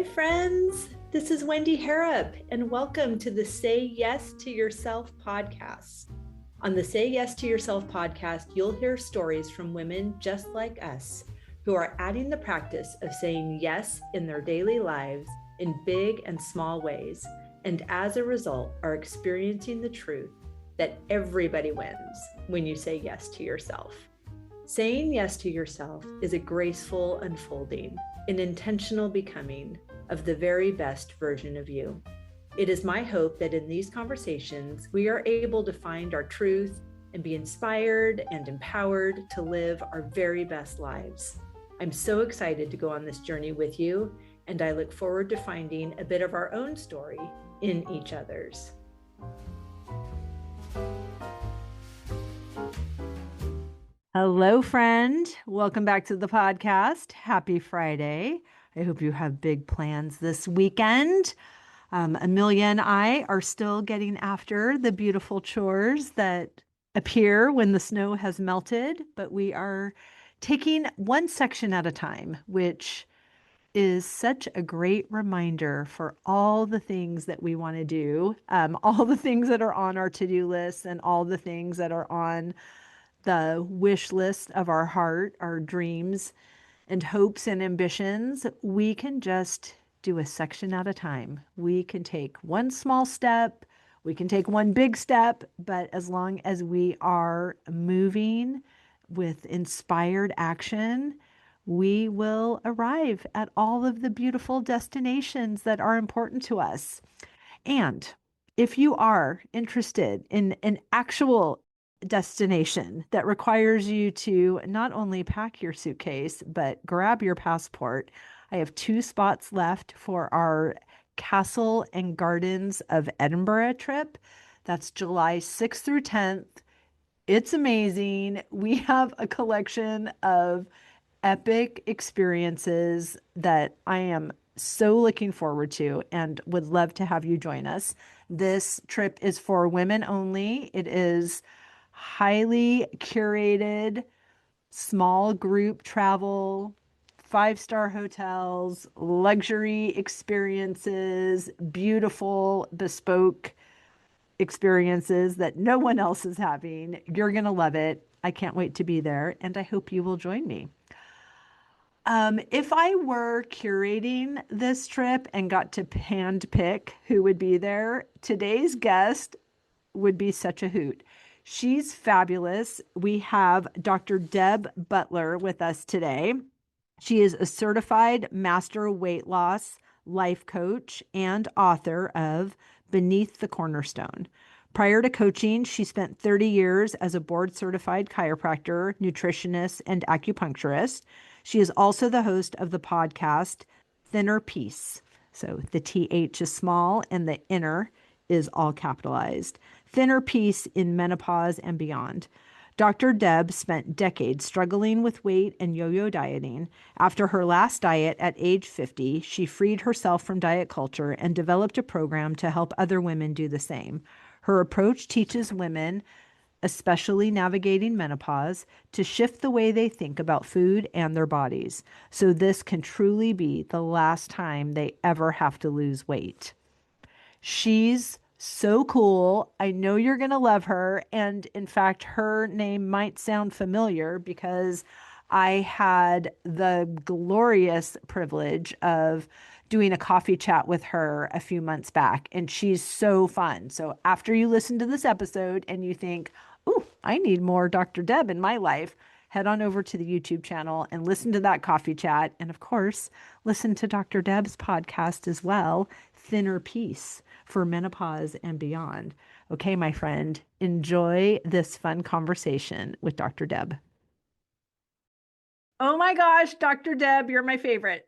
Hi, friends. This is Wendy Harrop, and welcome to the Say Yes to Yourself podcast. On the Say Yes to Yourself podcast, you'll hear stories from women just like us who are adding the practice of saying yes in their daily lives in big and small ways, and as a result, are experiencing the truth that everybody wins when you say yes to yourself. Saying yes to yourself is a graceful unfolding, an intentional becoming of the very best version of you. It is my hope that in these conversations, we are able to find our truth and be inspired and empowered to live our very best lives. I'm so excited to go on this journey with you, and I look forward to finding a bit of our own story in each other's. Hello, friend. Welcome back to the podcast. Happy Friday. I hope you have big plans this weekend. Amelia and I are still getting after the beautiful chores that appear when the snow has melted, but we are taking one section at a time, which is such a great reminder for all the things that we want to do, all the things that are on our to-do list and all the things that are on the wish list of our heart, our dreams and hopes and ambitions. We can just do a section at a time. We can take one small step, we can take one big step, but as long as we are moving with inspired action, we will arrive at all of the beautiful destinations that are important to us. And if you are interested in an actual destination that requires you to not only pack your suitcase, but grab your passport, I have 2 spots left for our Castle and Gardens of Edinburgh trip. That's July 6th through 10th. It's amazing. We have a collection of epic experiences that I am so looking forward to and would love to have you join us. This trip is for women only. It is highly curated, small group travel, 5-star hotels, luxury experiences, beautiful, bespoke experiences that no one else is having. You're going to love it. I can't wait to be there, and I hope you will join me. If I were curating this trip and got to hand pick who would be there, today's guest would be such a hoot. She's fabulous. We have Dr. Deb Butler with us today. She is a certified master weight loss life coach and author of Beneath the Cornerstone. Prior to coaching, she spent 30 years as a board certified chiropractor, nutritionist, and acupuncturist. She is also the host of the podcast Thinner Peace. So the TH is small and the inner is all capitalized. Thinner Peace in Menopause and Beyond. Dr. Deb spent decades struggling with weight and yo-yo dieting. After her last diet at age 50, she freed herself from diet culture and developed a program to help other women do the same. Her approach teaches women, especially navigating menopause, to shift the way they think about food and their bodies. So this can truly be the last time they ever have to lose weight. She's so cool. I know you're going to love her. And in fact, her name might sound familiar because I had the glorious privilege of doing a coffee chat with her a few months back, and she's so fun. So after you listen to this episode and you think, "Ooh, I need more Dr. Deb in my life," head on over to the YouTube channel and listen to that coffee chat. And of course, listen to Dr. Deb's podcast as well, Thinner Peace for Menopause and Beyond. Okay, my friend, enjoy this fun conversation with Dr. Deb. Oh my gosh, Dr. Deb, you're my favorite.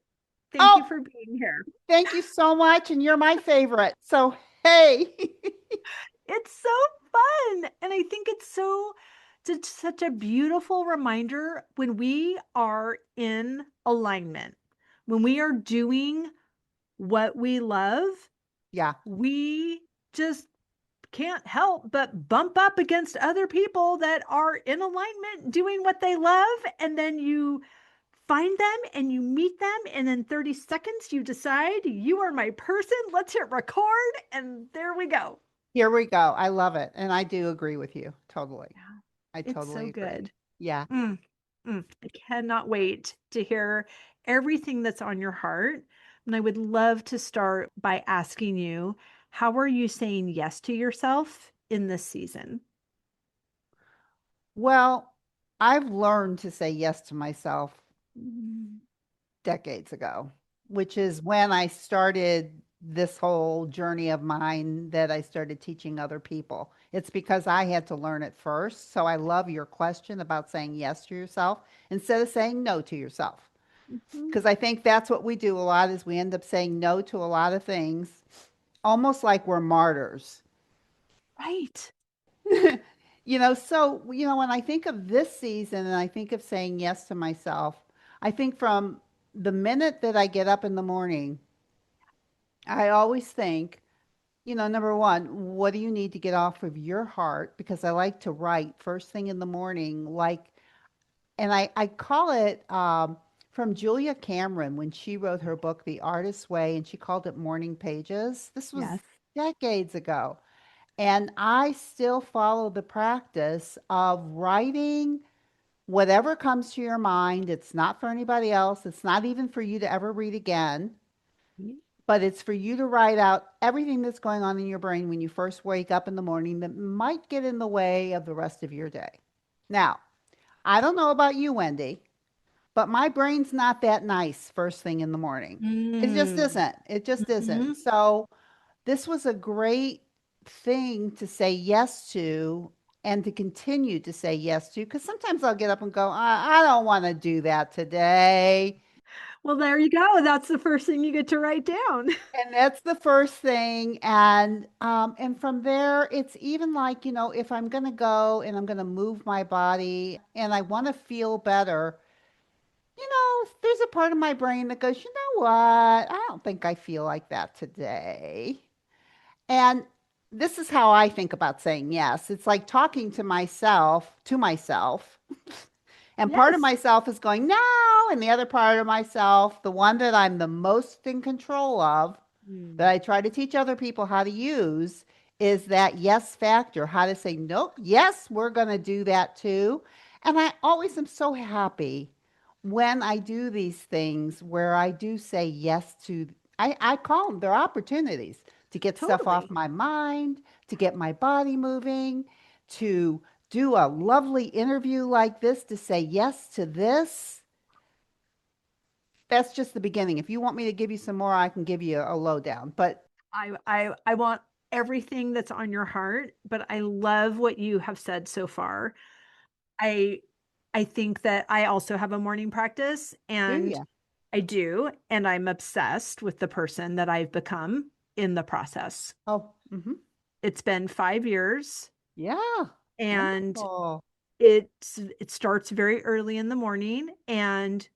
Thank you for being here. Thank you so much. And you're my favorite. So, hey. It's so fun. And I think it's such a beautiful reminder when we are in alignment, when we are doing what we love. Yeah. We just can't help but bump up against other people that are in alignment doing what they love. And then you find them and you meet them, and in 30 seconds you decide you are my person. Let's hit record, and there we go. Here we go. I love it. And I do agree with you. Totally. Yeah, I it's so totally agree. good. Yeah. Mm, I cannot wait to hear everything that's on your heart. And I would love to start by asking you, how are you saying yes to yourself in this season? Well, I've learned to say yes to myself Mm, decades ago, which is when I started this whole journey of mine that I started teaching other people. It's because I had to learn it first. So I love your question about saying yes to yourself instead of saying no to yourself. mhm. Because I think that's what we do a lot is we end up saying no to a lot of things, almost like we're martyrs. Right. When I think of this season and I think of saying yes to myself, I think from the minute that I get up in the morning, I always think, number one, what do you need to get off of your heart? Because I like to write first thing in the morning, and I call it from Julia Cameron when she wrote her book, The Artist's Way, and she called it Morning Pages. This was Yes. decades ago. And I still follow the practice of writing whatever comes to your mind. It's not for anybody else. It's not even for you to ever read again, but it's for you to write out everything that's going on in your brain when you first wake up in the morning that might get in the way of the rest of your day. Now, I don't know about you, Wendy, but my brain's not that nice first thing in the morning. It just Mm. isn't. It just isn't. Mhm. So, this was a great thing to say yes to and to continue to say yes to because sometimes I'll get up and go, I don't want to do that today. Well, there you go. That's the first thing you get to write down. And that's the first thing. And from there, it's even like, if I'm gonna go and I'm gonna move my body and I want to feel better, there's a part of my brain that goes, you know what? I don't think I feel like that today. And this is how I think about saying yes. It's like talking to myself. And part of Yes. myself is going, no. And the other part of myself, the one that I'm the most in control of, that Mm. I try to teach other people how to use, is that yes factor, how to say, nope, yes, we're going to do that too. And I always am so happy when I do these things where I do say yes to, I call them, they're opportunities to get stuff off Totally. my mind, to get my body moving, to do a lovely interview like this, to say yes to this. That's just the beginning. If you want me to give you some more, I can give you a lowdown. But I want everything that's on your heart, but I love what you have said so far. I I think that I also have a morning practice, do and you? I do, and I'm obsessed with the person that I've become in the process. Oh, mm-hmm. It's been 5 years, Yeah. and Wonderful. it starts very early in the morning, and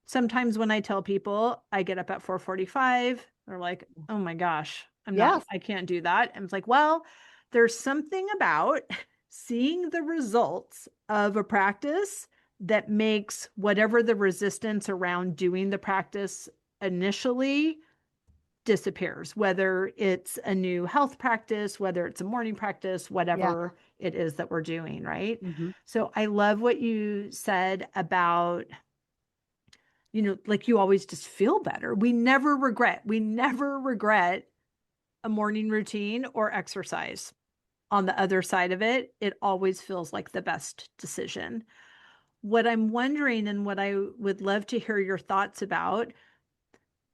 sometimes when I tell people I get up at 4:45, they're like, "Oh my gosh, Yes. I can't do that." And it's like, "Well, there's something about seeing the results of a practice that makes whatever the resistance around doing the practice initially disappears, whether it's a new health practice, whether it's a morning practice, Yeah. whatever it is that we're doing, right?" Mm-hmm. So I love what you said about, like, you always just feel better. We never regret a morning routine or exercise. On the other side of it, it always feels like the best decision. What I'm wondering, and what I would love to hear your thoughts about,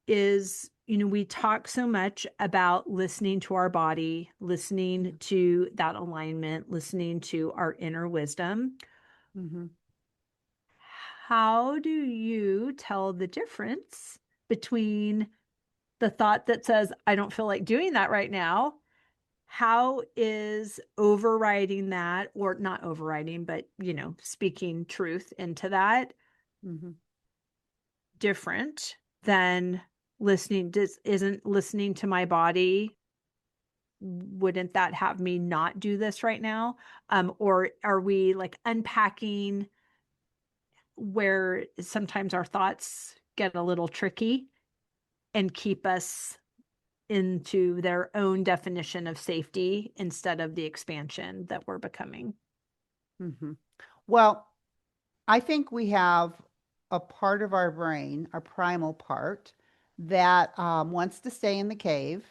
is, we talk so much about listening to our body, listening to that alignment, listening to our inner wisdom. Mm-hmm. How do you tell the difference between the thought that says, I don't feel like doing that right now? How is overriding that, or not overriding, but, speaking truth into that, Mm-hmm. different than isn't listening to my body? Wouldn't that have me not do this right now? Or are we like unpacking where sometimes our thoughts get a little tricky and keep us into their own definition of safety instead of the expansion that we're becoming. Hmm. Well, I think we have a part of our brain, our primal part, that wants to stay in the cave.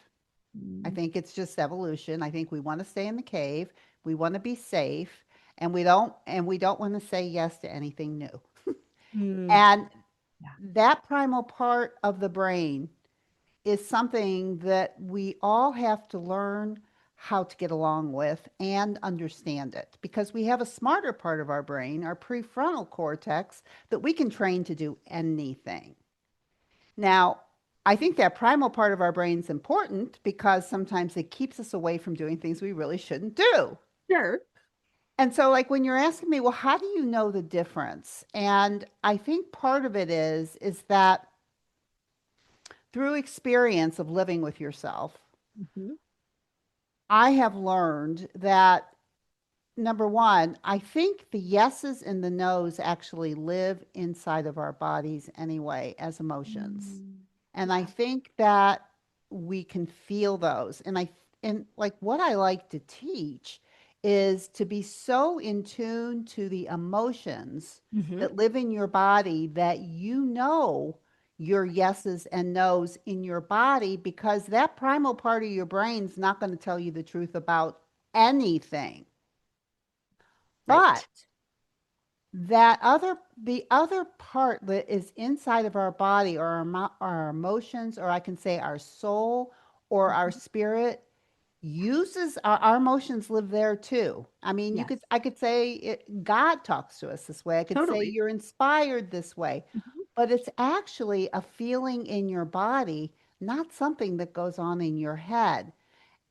I think it's just evolution. I think we want to stay in the cave. We want to be safe, and we don't want to say yes to anything new. Mm, And yeah, that primal part of the brain is something that we all have to learn how to get along with and understand it, because we have a smarter part of our brain, our prefrontal cortex, that we can train to do anything. Now, I think that primal part of our brain is important because sometimes it keeps us away from doing things we really shouldn't do. sure. And so, like, when you're asking me, well, how do you know the difference? And I think part of it is that through experience of living with yourself, Mhm. I have learned that number one, I think the yeses and the nos actually live inside of our bodies anyway as emotions. Mm, And I yeah. think that we can feel those. And like what I like to teach is to be so in tune to the emotions Hmm. that live in your body that you know your yeses and nos in your body, because that primal part of your brain's not going to tell you the truth about anything. But Right. the other part that is inside of our body, or our emotions, or I can say our soul or our Mhm. spirit, uses our emotions live there too. I mean, Yes, I could say God talks to us this way. I could say totally. you're inspired this way, Mhm. but it's actually a feeling in your body, not something that goes on in your head.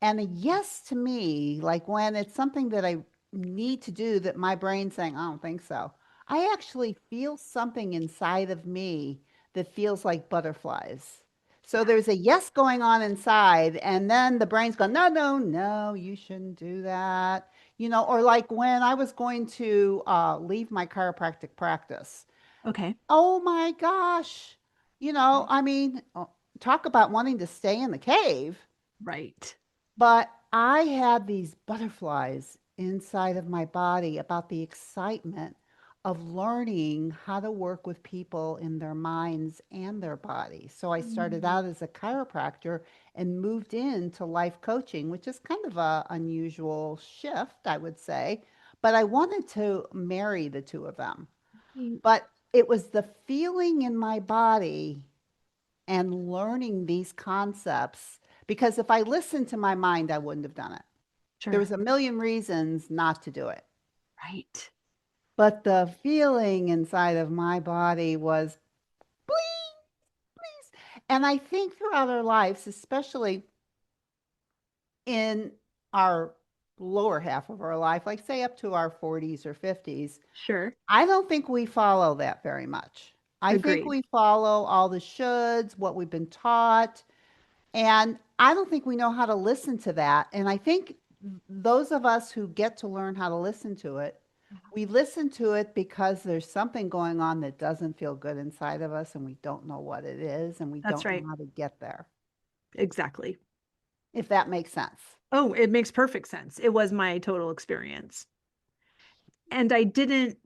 And a yes to me, like when it's something that I need to do that my brain's saying, I don't think so. I actually feel something inside of me that feels like butterflies. So Yeah. there's a yes going on inside, and then the brain's going, no, no, no, you shouldn't do that. Or like when I was going to leave my chiropractic practice. Okay. Oh my gosh. I mean, talk about wanting to stay in the cave. Right. But I had these butterflies inside of my body about the excitement of learning how to work with people in their minds and their bodies. So I started Mm. out as a chiropractor and moved into life coaching, which is kind of a unusual shift, I would say. But I wanted to marry the two of them. Right. But it was the feeling in my body and learning these concepts, because if I listened to my mind, I wouldn't have done it. There Sure. was a million reasons not to do it. Right. But the feeling inside of my body was, please, please. And I think throughout our lives, especially in our lower half of our life, like say up to our 40s or 50s, Sure. I don't think we follow that very much. I think Agreed. we follow all the shoulds, what we've been taught. And I don't think we know how to listen to that. And I think those of us who get to learn how to listen to it, we listen to it because there's something going on that doesn't feel good inside of us, and we don't know what it is, and we That's don't know right. how to get there, Exactly. if that makes sense. Oh, it makes perfect sense. It was my total experience. And I didn't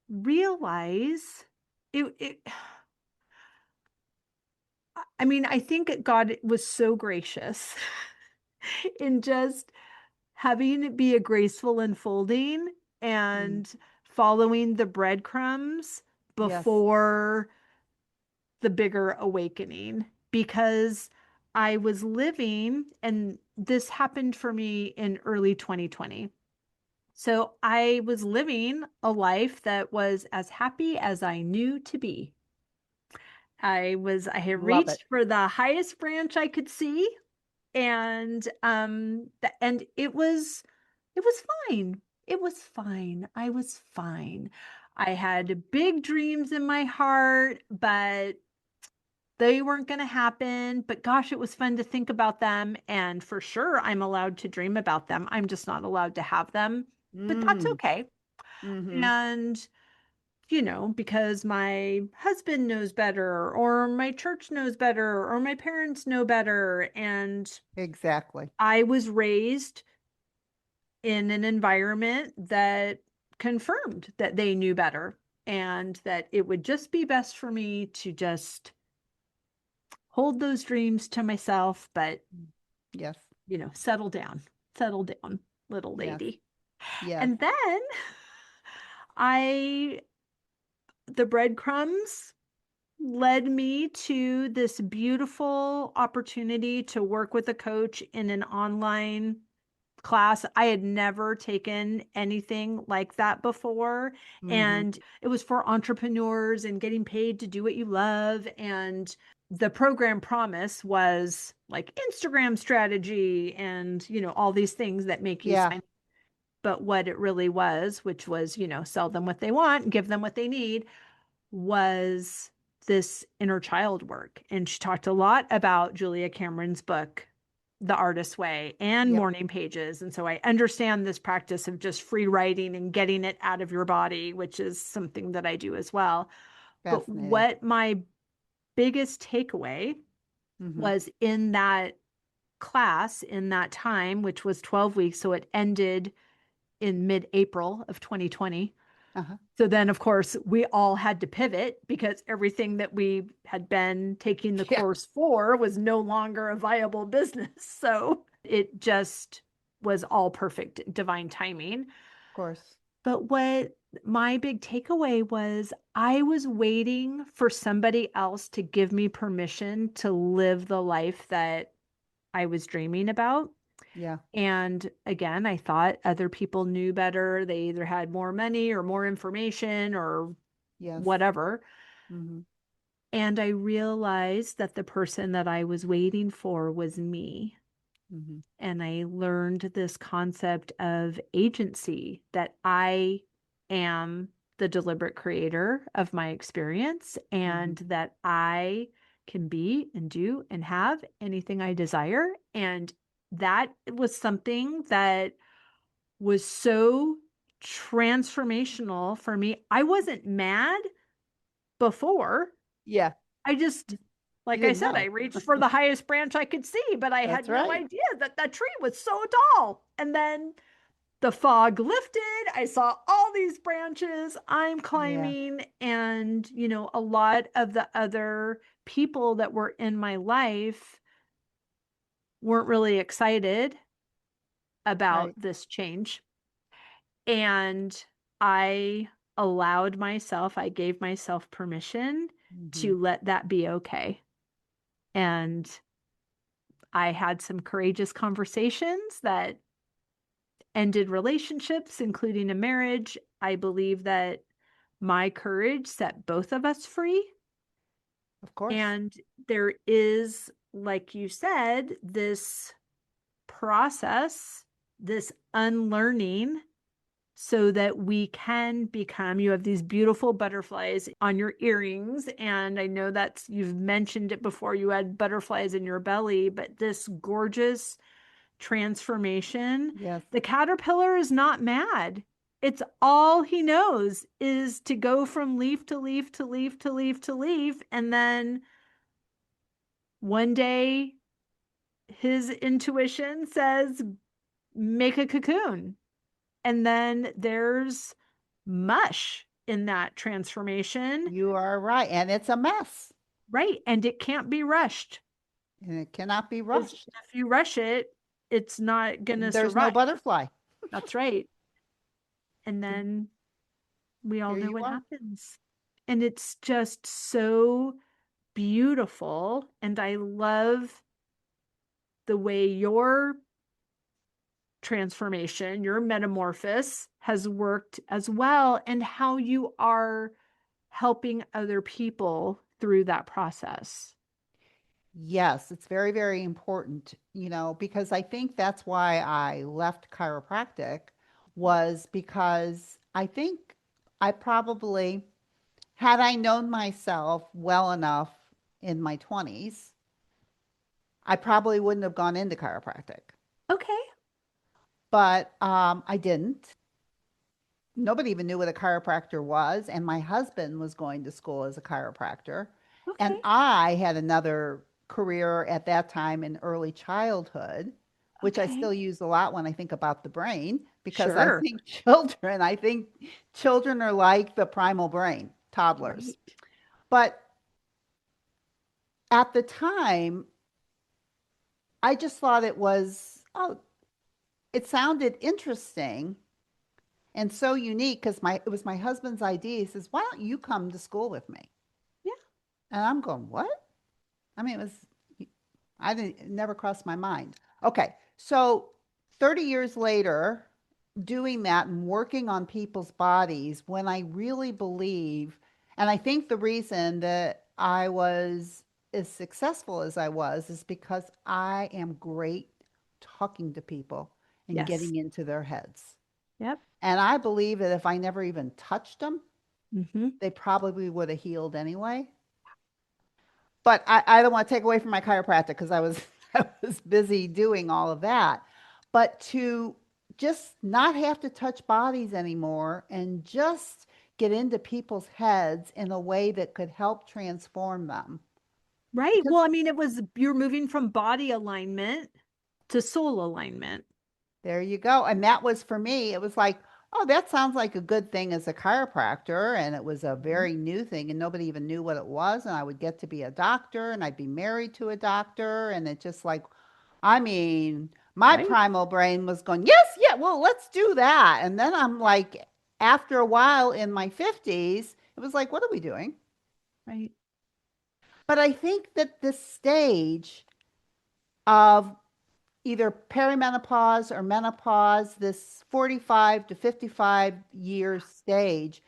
realize it I mean, I think God was so gracious in just having it be a graceful unfolding Mm, and following the breadcrumbs yes, before the bigger awakening, because I was living, and this happened for me in early 2020. So I was living a life that was as happy as I knew to be. I had love it. reached for the highest branch I could see, and and it was fine. It was fine. I was fine. I had big dreams in my heart, but they weren't going to happen. But gosh, it was fun to think about them, and for sure I'm allowed to dream about them. I'm just not allowed to have them, but that's Mm, okay. mm-hmm. And because my husband knows better, or my church knows better, or my parents know better. And Exactly. I was raised in an environment that confirmed that they knew better and that it would just be best for me to just hold those dreams to myself, but, Yes. settle down, little Yes. lady. Yes. And then I, the breadcrumbs led me to this beautiful opportunity to work with a coach in an online class. I had never taken anything like that before. Mm-hmm. And it was for entrepreneurs and getting paid to do what you love. And the program promise was like Instagram strategy and, all these things that make you Yeah. sign. But what it really was, which was, sell them what they want, give them what they need, was this inner child work. And she talked a lot about Julia Cameron's book, The Artist's Way, and Yep. morning pages. And so I understand this practice of just free writing and getting it out of your body, which is something that I do as well. But Fascinating. what my biggest takeaway Mm-hmm. was in that class, in that time, which was 12 weeks, so it ended in mid-April of 2020. Uh-huh. So then, of course, we all had to pivot because everything that we had been taking the Yeah. course for was no longer a viable business. So it just was all perfect divine timing. Of course. But what my big takeaway was, I was waiting for somebody else to give me permission to live the life that I was dreaming about. Yeah. And again, I thought other people knew better. They either had more money or more information or Yes. whatever. Mm-hmm. And I realized that the person that I was waiting for was me. Mm-hmm. And I learned this concept of agency, that I am the deliberate creator of my experience Mm-hmm. and that I can be and do and have anything I desire. And that was something that was so transformational for me. I wasn't mad before. Yeah. I just, You like I didn't said, I know. reached for the highest branch I could see, but I That's had no right. idea that that tree was so tall. And then the fog lifted. I saw all these branches. I'm Yeah. climbing. And, a lot of the other people that were in my life weren't really excited about Right. this change. And I I gave myself permission Mm-hmm. to let that be okay. And I had some courageous conversations that ended relationships, including a marriage. I believe that my courage set both of us free. Of course. And there is, like you said, this process, this unlearning so that we can become, you have these beautiful butterflies on your earrings. And I know that you've mentioned it before, you had butterflies in your belly, but this gorgeous transformation, Yes. the caterpillar is not mad. It's all he knows is to go from leaf to leaf to leaf to leaf to leaf. And then one day his intuition says, make a cocoon. And then there's mush in that transformation, You are right. And it's a mess. right? And it can't be rushed And it cannot be because rushed. if you rush it, it's not going to There's no survive. butterfly. That's right. And then we all Here know you what are. happens. And it's just so beautiful. And I love the way your transformation, your metamorphosis has worked as well, and how you are helping other people through that process. Yes, it's very, very important, because I think that's why I left chiropractic was because I think I probably, had I known myself well enough in my 20s, I probably wouldn't have gone into chiropractic. Okay. But I didn't. nobody even knew what a chiropractor was. And my husband was going to school as a chiropractor. And Okay. I had another career at that time in early childhood, which I Okay. still use a lot when I think about the brain, because Sure. I think children are like the primal brain, toddlers. Right. But at the time, I just thought it was, oh, it sounded interesting and so unique because it was my husband's idea. He says, "Why don't you come to school with me?" Yeah. And I'm going, "What?" I mean, I didn't, it never crossed my mind. Okay, so 30 years later, doing that and working on people's bodies, when I really believe, and I think the reason that I was as successful as I was is because I am great talking to people and Yes. getting into their heads. Yep. And I believe that if I never even touched them, Mm-hmm. they probably would have healed anyway. But I don't want to take away from my chiropractic because I was I was busy doing all of that. But to just not have to touch bodies anymore and just get into people's heads in a way that could help transform them. Right. Because Well, I mean, you're moving from body alignment to soul alignment. there you go. And that was for me, it was like, oh, that sounds like a good thing as a chiropractor. And it was a Mhm. very new thing, and nobody even knew what it was. And I would get to be a doctor and I'd be married to a doctor. And it just like, I mean, my Right. primal brain was going, yes, yeah, well, let's do that. And then I'm like, after a while in my 50s, it was like, what are we doing? Right. But I think that this stage of either perimenopause or menopause, this 45 to 55 year stage,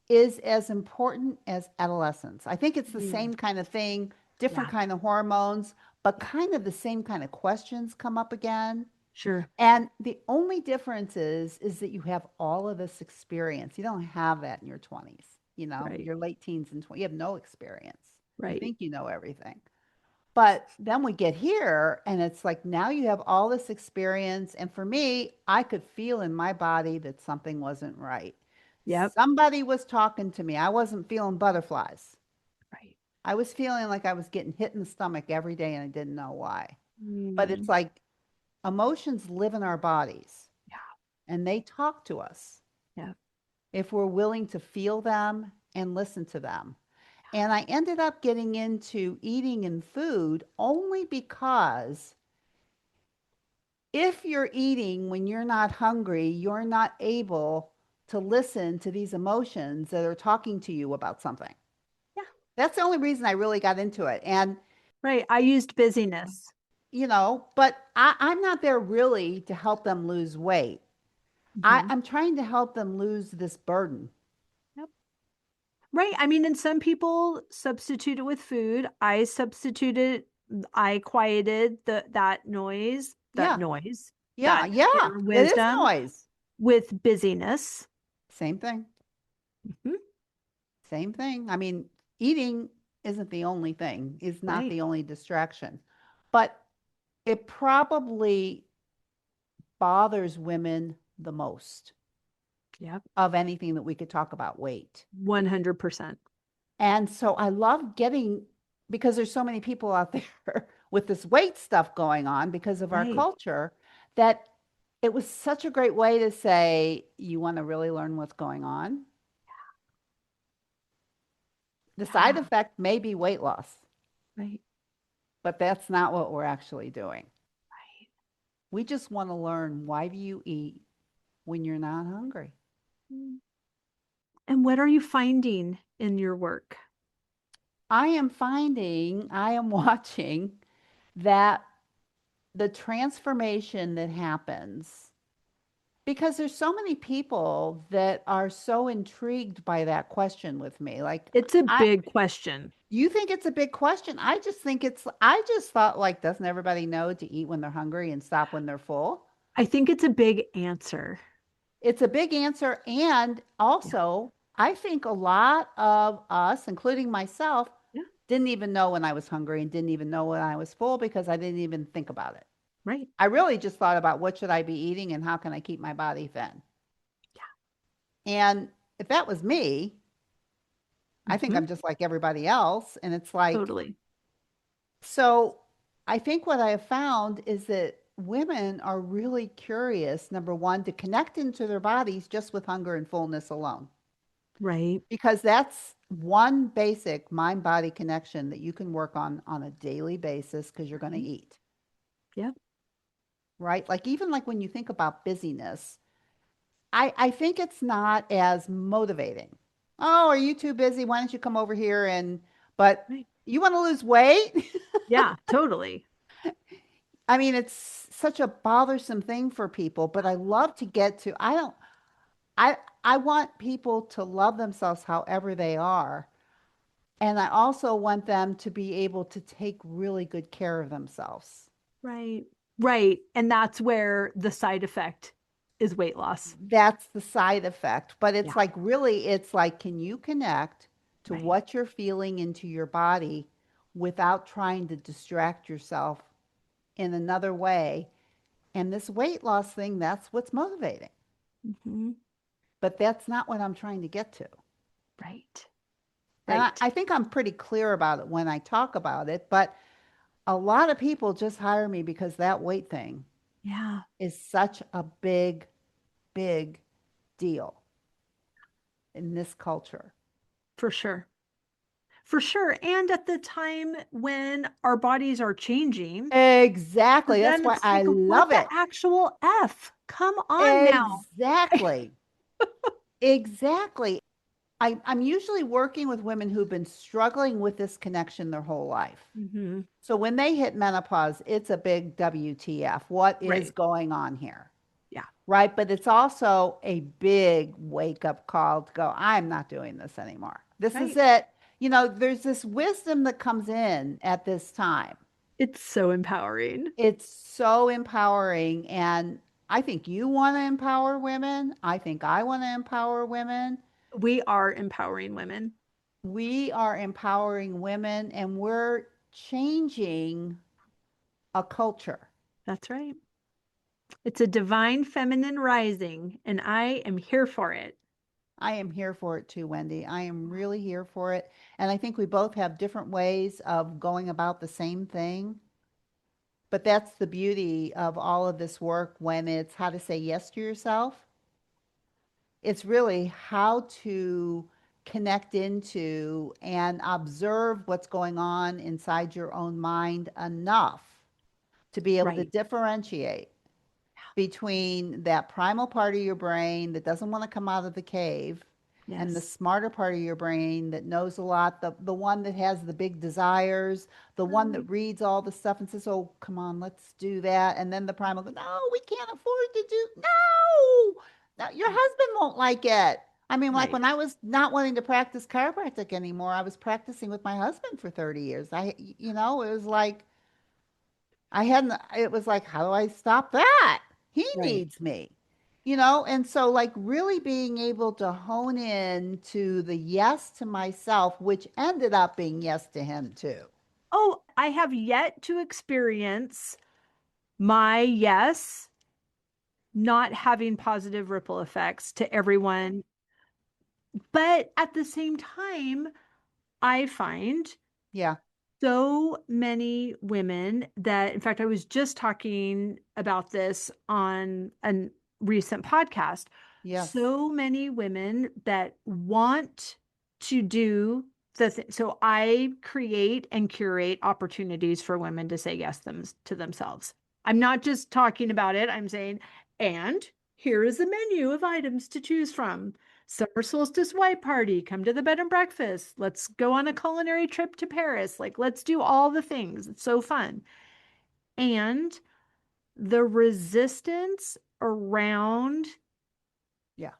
is as important as adolescence. I think it's the Mm. same kind of thing, different Yeah. kind of hormones, but Yeah. kind of the same kind of questions come up again. Sure. And the only difference is that you have all of this experience. You don't have that in your 20s, Right. your late teens and 20s. You have no experience. You Right. think you know everything. But then we get here and it's like now you have all this experience. And for me, I could feel in my body that something wasn't right. Yep. Somebody was talking to me. I wasn't feeling butterflies. Right. I was feeling like I was getting hit in the stomach every day and I didn't know why. But it's Mm. like emotions live in our bodies Yeah. and they talk to us Yeah. if we're willing to feel them and listen to them. And I ended up getting into eating and food only because if you're eating when you're not hungry, you're not able to listen to these emotions that are talking to you about something. Yeah. That's the only reason I really got into it. And, Right. I used busyness. but I'm not there really to help them lose weight. Hmm. I'm trying to help them lose this burden. Yep. Right. I mean, and some people substitute it with food. I quieted Yeah, yeah, that yeah. inner It is wisdom noise. with busyness. Same thing. Mhm. Same thing. I mean, eating isn't the only thing, is not Right. the only distraction. But it probably bothers women the most Yep. of anything that we could talk about weight. 100%. And so I love getting, because there's so many people out there with this weight stuff going on because of our Right. culture, that it was such a great way to say, you want to really learn what's going on? The side Yeah. effect may be weight loss, Right. but that's not what we're actually doing. Right. We just want to learn, why do you eat when you're not hungry? Mm. And what are you finding in your work? I am watching that the transformation that happens, because there's so many people that are so intrigued by that question with me. Like, It's a I, big question. you think it's a big question? I just thought, like, doesn't everybody know to eat when they're hungry and stop when they're full? I think it's a big answer. It's a big answer. And Yeah. also, I think a lot of us, including myself, Yeah. didn't even know when I was hungry and didn't even know when I was full because I didn't even think about it. Right. I really just thought about what should I be eating and how can I keep my body thin. And if that was me, I think Hmm. I'm just like everybody else. And it's like, Totally. so I think what I have found is that women are really curious, number one, to connect into their bodies just with hunger and fullness alone. Right. Because that's one basic mind body connection that you can work on a daily basis because you're going to Right. eat, Yep. right? Like, even like when you think about busyness, I think it's not as motivating. Oh, are you too busy? Why don't you come over here and, but Right. you want to lose weight? Yeah, totally. I mean, it's such a bothersome thing for people, but I love to get to, I don't, I want people to love themselves however they are. And I also want them to be able to take really good care of themselves. Right. Right. And that's where the side effect is weight loss. That's the side effect. But Yeah. it's like, really, it's like, can you connect to Right. what you're feeling into your body without trying to distract yourself in another way? And this weight loss thing, that's what's motivating. Hmm. But that's not what I'm trying to get to. Right. And Right. I think I'm pretty clear about it when I talk about it. But a lot of people just hire me because that weight thing Yeah, is such a big, big deal in this culture. for sure. For sure. And at the time when our bodies are changing, Exactly. That's then why it's I like, what love the it. actual F? Come on now. Exactly. Exactly. I'm usually working with women who've been struggling with this connection their whole life. Hmm. So when they hit menopause, it's a big WTF. What is Right. going on here? Yeah. Right. But it's also a big wake up call to go, I'm not doing this anymore. This is Right. it. You know, there's this wisdom that comes in at this time. It's so empowering. It's so empowering. And I think you want to empower women. I think I want to empower women. We are empowering women. We are empowering women and we're changing a culture. That's right. It's a divine feminine rising, and I am here for it. I am here for it too, Wendy. I am really here for it. And I think we both have different ways of going about the same thing. But that's the beauty of all of this work when it's how to say yes to yourself. It's really how to connect into and observe what's going on inside your own mind enough to be able to Right. differentiate between that primal part of your brain that doesn't want to come out of the cave and the Yes. smarter part of your brain that knows a lot, the one that has the big desires, the one that Right. reads all the stuff and says, oh, come on, let's do that. And then the primal goes, no, we can't afford to do, no, your Right. husband won't like it. I mean, like Right. when I was not wanting to practice chiropractic anymore, I was practicing with my husband for 30 years. It was like, I hadn't, it was like, how do I stop that? He Right. needs me, you know? And so, like, really being able to hone in to the yes to myself, which ended up being yes to him too. Oh, I have yet to experience my yes not having positive ripple effects to everyone. But at the same time, I find Yeah. so many women that, in fact, I was just talking about this on a recent podcast. Yes. So many women that want to do so I create and curate opportunities for women to say yes to themselves. I'm not just talking about it, I'm saying, and here is the menu of items to choose from. Summer solstice white party, come to the bed and breakfast. Let's go on a culinary trip to Paris. Like, let's do all the things. It's so fun. And the resistance around Yeah.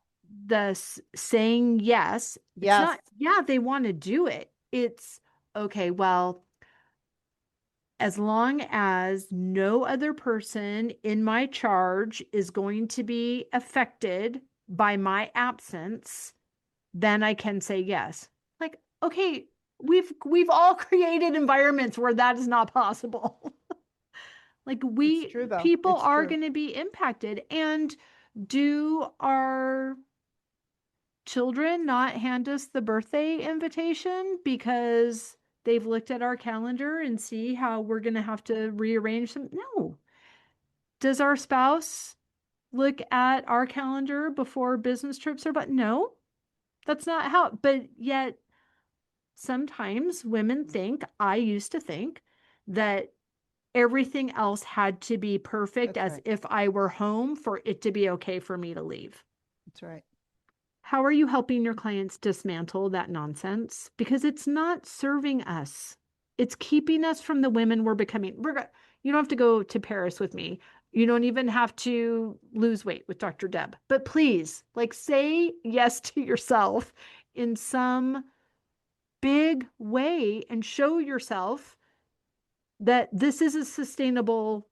saying yes, it's Yes. not, yeah, they want to do it. It's okay, well, as long as no other person in my charge is going to be affected by my absence, then I can say yes. Like, okay, we've all created environments where that is not possible. Like It's we true, though. people It's are true. going to be impacted and do our children not hand us the birthday invitation because they've looked at our calendar and see how we're going to have to rearrange them? No. Does our spouse look at our calendar before business trips are, but no, that's not how, but yet sometimes women think, I used to think that everything else had to be perfect That's as right. if I were home for it to be okay for me to leave. That's right. How are you helping your clients dismantle that nonsense? Because it's not serving us. It's keeping us from the women we're becoming. You don't have to go to Paris with me. You don't even have to lose weight with Dr. Deb. But please, like, say yes to yourself in some big way and show yourself that this is a sustainable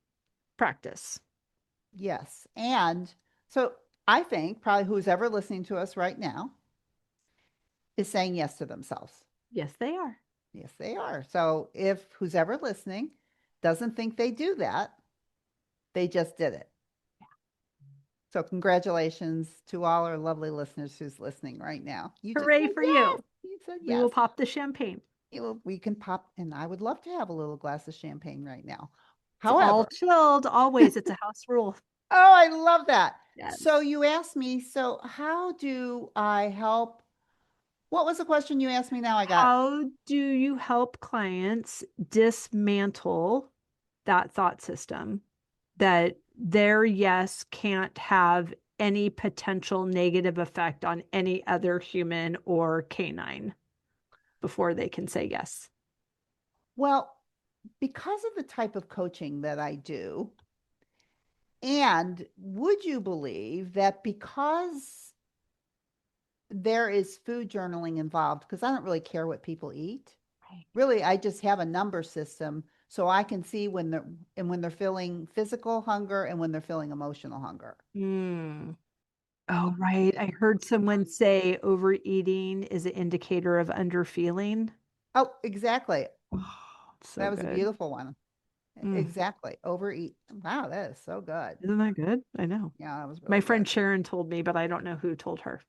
practice. Yes. And so I think probably who's ever listening to us right now is saying yes to themselves. Yes, they are. Yes, they are. So if who's ever listening doesn't think they do that, they just did it. So congratulations to all our lovely listeners who's listening right now. You just Hooray said for yes. you. You said We will yes. pop the champagne. We can pop, and I would love to have a little glass of champagne right now. It's all However, chilled, always. It's a house rule. oh, I love that. So Yes. you asked me, so how do I help? What was the question you asked me now? I got, How do you help clients dismantle that thought system that their yes can't have any potential negative effect on any other human or canine before they can say yes? well, because of the type of coaching that I do, and would you believe that because there is food journaling involved, because I don't really care what people eat. Right. Really, I just have a number system so I can see when they're feeling physical hunger and when they're feeling emotional hunger. Mm. Oh, right. I heard someone say overeating is an indicator of underfeeling. Oh, exactly. Oh, so That was a good. beautiful one. Mm. Exactly. Overeat. Wow, that is so good. Isn't that good? I know. Yeah, that was My really friend good. Sharon told me, but I don't know who told her.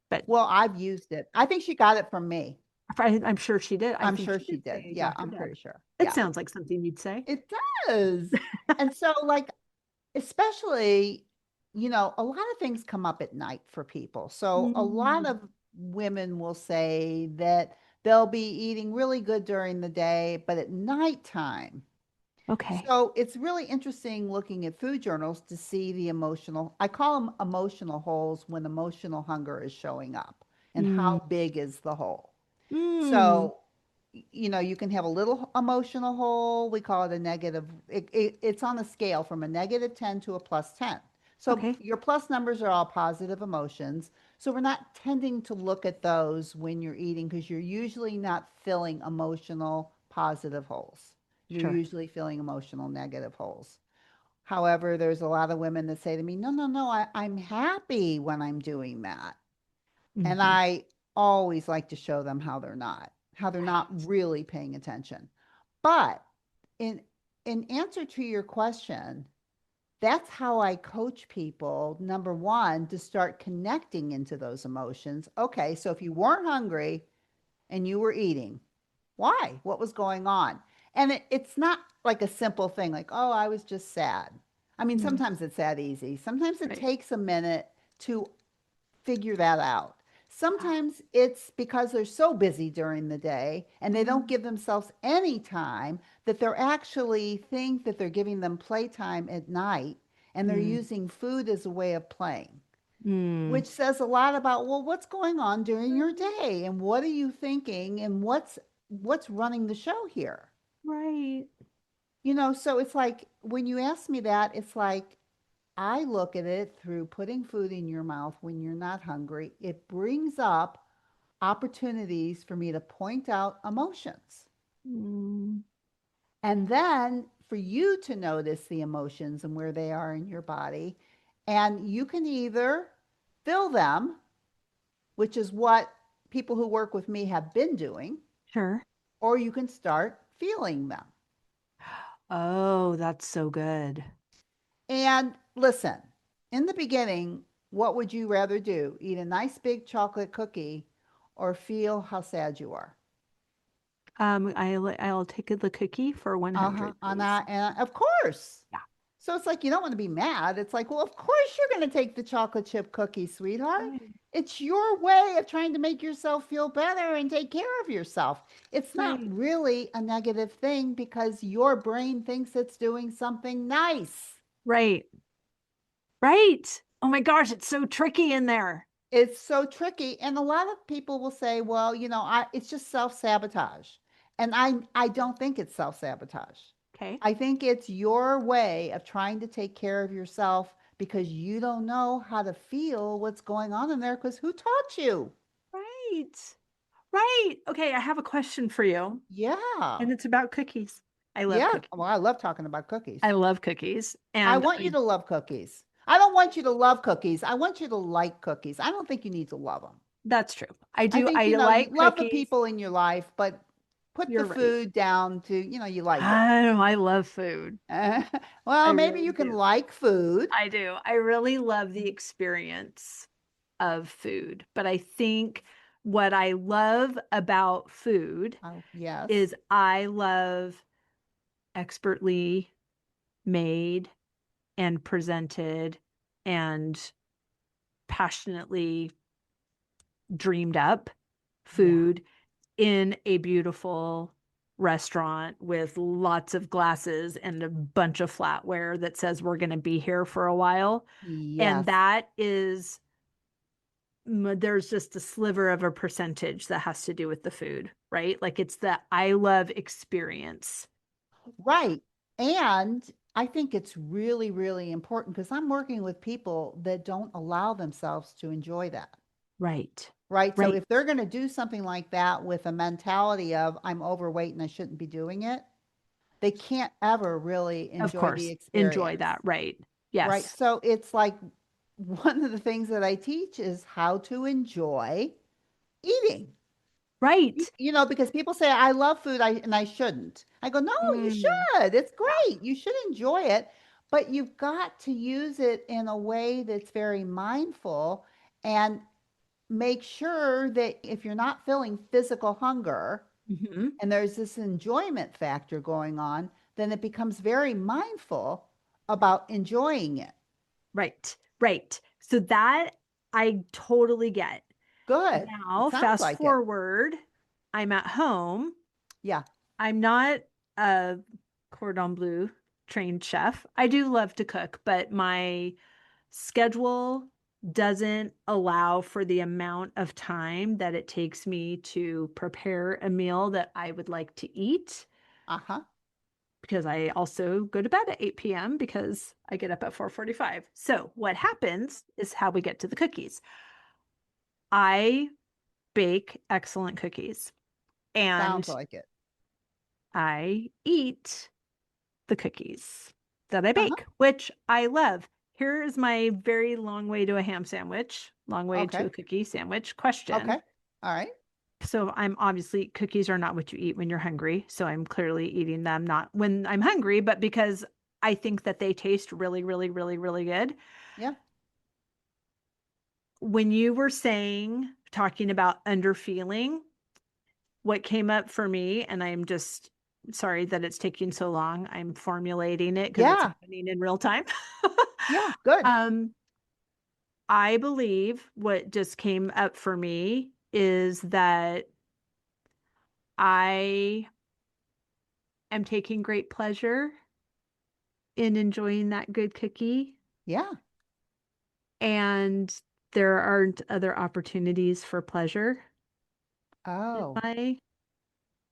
But Well, I've used it. I think she got it from me. I'm sure she did. I I'm think sure she she did did. say Yeah, Dr. I'm Deb. pretty sure. It Yeah, sounds like something you'd say. it does. And so, like, especially, a lot of things come up at night for people. So a lot Mm, of women will say that they'll be eating really good during the day, but at nighttime. okay. So it's really interesting looking at food journals to see the emotional, I call them emotional holes when emotional hunger is showing up and Mm, how big is the hole. mm, So you can have a little emotional hole. We call it a negative. It's on a scale from a -10 to a +10. So okay. your plus numbers are all positive emotions. So we're not tending to look at those when you're eating because you're usually not filling emotional positive holes. You're Sure. usually filling emotional negative holes. However, there's a lot of women that say to me, no, no, no, I'm happy when I'm doing that. And Hmm. I always like to show them how they're not Right. really paying attention. But in in answer to your question, that's how I coach people. Number one, to start connecting into those emotions. Okay, so if you weren't hungry and you were eating, why? What was going on? And it's not like a simple thing like, oh, I was just sad. I mean, Mm, sometimes it's that easy. Sometimes it right. takes a minute to figure that out. Ah, Sometimes it's because they're so busy during the day and they don't mm, give themselves any time that they're actually think that they're giving them playtime at night and they're mm, using food as a way of playing, mm. which says a lot about, well, what's going on during your day and what are you thinking and what's running the show here. Right. So it's like when you ask me that, it's like I look at it through putting food in your mouth when you're not hungry. It brings up opportunities for me to point out emotions. Mm, And then for you to notice the emotions and where they are in your body. And you can either fill them, which is what people who work with me have been doing, sure. or you can start feeling them. Oh, that's so good. And listen, in the beginning, What would you rather do? Eat a nice big chocolate cookie or feel how sad you are? I'll take the cookie for Uh-huh. 100, And please. of course. Yeah. So it's like you don't want to be mad. It's like, well, of course you're going to take the chocolate chip cookie, sweetheart. Right. It's your way of trying to make yourself feel better and take care of yourself. It's not Right. really a negative thing because your brain thinks it's doing something nice. Right. Right. Oh my gosh, it's so tricky in there. It's so tricky. And a lot of people will say, well, it's just self-sabotage. And I don't think it's self-sabotage. Okay. I think it's your way of trying to take care of yourself because you don't know how to feel what's going on in there because who taught you? Right. Right. Okay, I have a question for you, Yeah. and it's about cookies. I love Yeah. cookies. Well, I love talking about cookies. I love cookies, I and want you to love cookies. I don't want you to love cookies. I want you to like cookies. I don't think you need to love them. that's true. I I do. think, I you like love the cookies. people in your life, but put the You're right. food down to, you like it. I love food. I Well, maybe really you can do. like food. I do. I really love the experience of food, but I think what I love about food Oh, yes. is I love expertly made and presented and passionately dreamed up Yeah. food in a beautiful restaurant with lots of glasses and a bunch of flatware that says we're going to be here for a while. And Yes. that is, there's just a sliver of a percentage that has to do with the food, right? Like it's the I love experience. Right. And I think it's really, really important because I'm working with people that don't allow themselves to enjoy that. Right. Right. So Right. if they're going to do something like that with a mentality of I'm overweight and I shouldn't be doing it, they can't ever really Of enjoy the course. Enjoy experience. that. Right. Right. Yes. So it's like one of the things that I teach is how to enjoy eating. Right. Because people say I love food and I shouldn't. I go, no, you Mm, should. It's yeah. great. You should enjoy it, but you've got to use it in a way that's very mindful and make sure that if you're not feeling physical hunger Hmm. and there's this enjoyment factor going on, then it becomes very mindful about enjoying it. Right. Right. So that I totally get. Good. It Now, sounds fast like it. forward, I'm at home. Yeah. I'm not a cordon bleu trained chef. I do love to cook, but my schedule doesn't allow for the amount of time that it takes me to prepare a meal that I would like to eat Uh-huh. because I also go to bed at 8 p.m. because I get up at 4:45. So, what happens is how we get to the cookies. I bake excellent cookies Sounds and like it. I eat the cookies that I Uh-huh. bake, which I love. Here is my very long way to a ham sandwich, long way to Okay. a cookie sandwich question. Okay. All right. So I'm obviously cookies are not what you eat when you're hungry. So I'm clearly eating them not when I'm hungry, but because I think that they taste really, really, really, really good. Yeah. When you were saying, talking about underfeeling, what came up for me, and I'm just sorry that it's taking so long. I'm formulating it because it's Yeah. happening in real time. Yeah. Good. um, I believe what just came up for me is that I am taking great pleasure in enjoying that good cookie, Yeah. and there aren't other opportunities for pleasure in Oh, my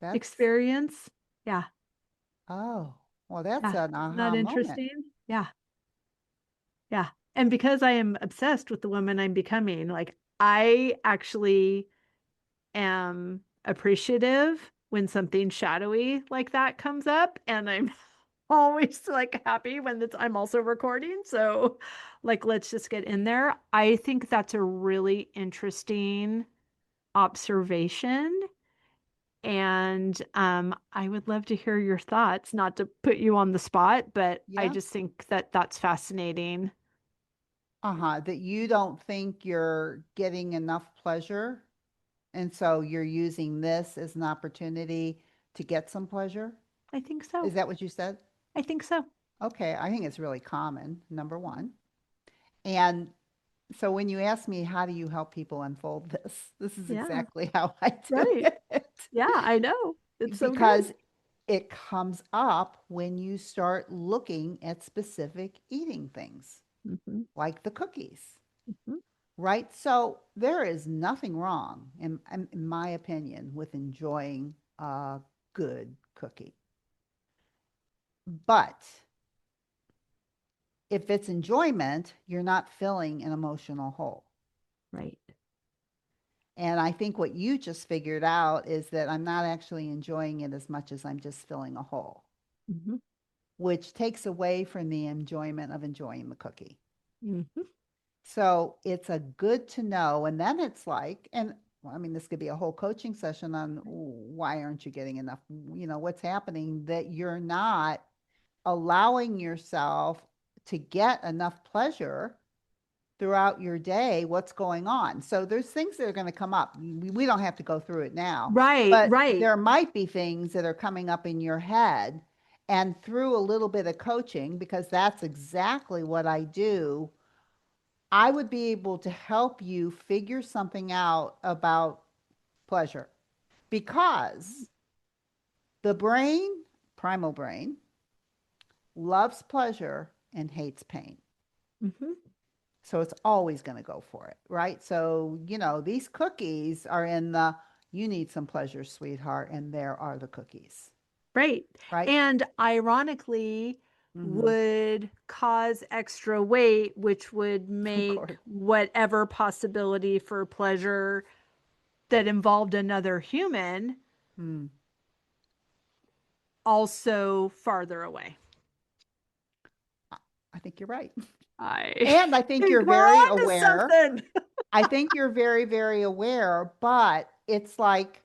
that's experience. Yeah. oh. Well, that's Yeah. an Isn't that aha moment. interesting? Yeah. Yeah. And because I am obsessed with the woman I'm becoming, like I actually am appreciative when something shadowy like that comes up. And I'm always like happy when I'm also recording. So, like, let's just get in there. I think that's a really interesting observation. And I would love to hear your thoughts, not to put you on the spot, but I Yeah. just think that that's fascinating. that you don't think you're getting enough pleasure, and so you're using this as an opportunity to get some pleasure. I think so. Is that what you said? I think so. Okay, I think it's really common, number one. And so when you ask me, how do you help people unfold this? This is Yeah. exactly how I do Right. it. Yeah, I know. It's so good. Because it comes up when you start looking at specific eating things, Hmm. like the cookies, Hmm. right? So there is nothing wrong, in my opinion, with enjoying a good cookie. But if it's enjoyment, you're not filling an emotional hole. Right. And I think what you just figured out is that I'm not actually enjoying it as much as I'm just filling a hole, Hmm. which takes away from the enjoyment of enjoying the cookie. Hmm. So it's a good to know. And then it's like, and well, I mean, this could be a whole coaching session on why aren't you getting enough? What's happening that you're not allowing yourself to get enough pleasure throughout your day. What's going on? So there's things that are going to come up. We don't have to go through it now, Right, but right. there might be things that are coming up in your head. And through a little bit of coaching, because that's exactly what I do, I would be able to help you figure something out about pleasure, because the brain, primal brain, loves pleasure and hates pain. Hmm. So it's always going to go for it, right? So, these cookies are in the you need some pleasure, sweetheart, and there are the cookies, Right. right? And ironically, Mm-hmm. would cause extra weight, which would Of make course. whatever possibility for pleasure that involved another human Mm. also farther away. I think you're right. I And I think think you're we're very on to aware. something. I think you're very, very aware, but it's like,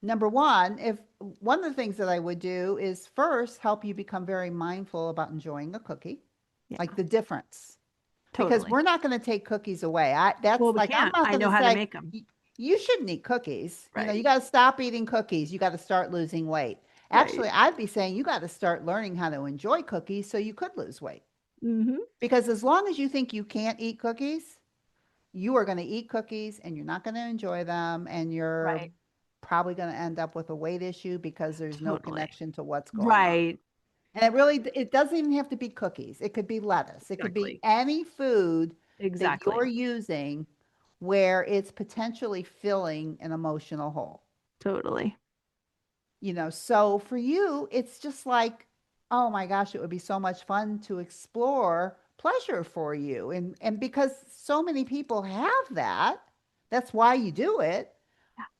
number one, if one of the things that I would do is first help you become very mindful about enjoying a cookie, like Yeah, the difference, because totally. we're not going to take cookies away. That's Well, we like, I'm can't. not I going to know how to say make them. You shouldn't eat cookies. You Right. got to stop eating cookies. You got to start losing weight. Right. Actually, I'd be saying you got to start learning how to enjoy cookies so you could lose weight. Hmm. Because as long as you think you can't eat cookies, you are going to eat cookies and you're not going to enjoy them, and you're Right. probably going to end up with a weight issue because there's no Totally. connection to what's going on. Right. And it doesn't even have to be cookies. It could be lettuce. It could be Exactly. any food that you're Exactly. using where it's potentially filling an emotional hole. Totally. So for you, it's just like, oh my gosh, it would be so much fun to explore pleasure for you. And because so many people have that, that's why you do it.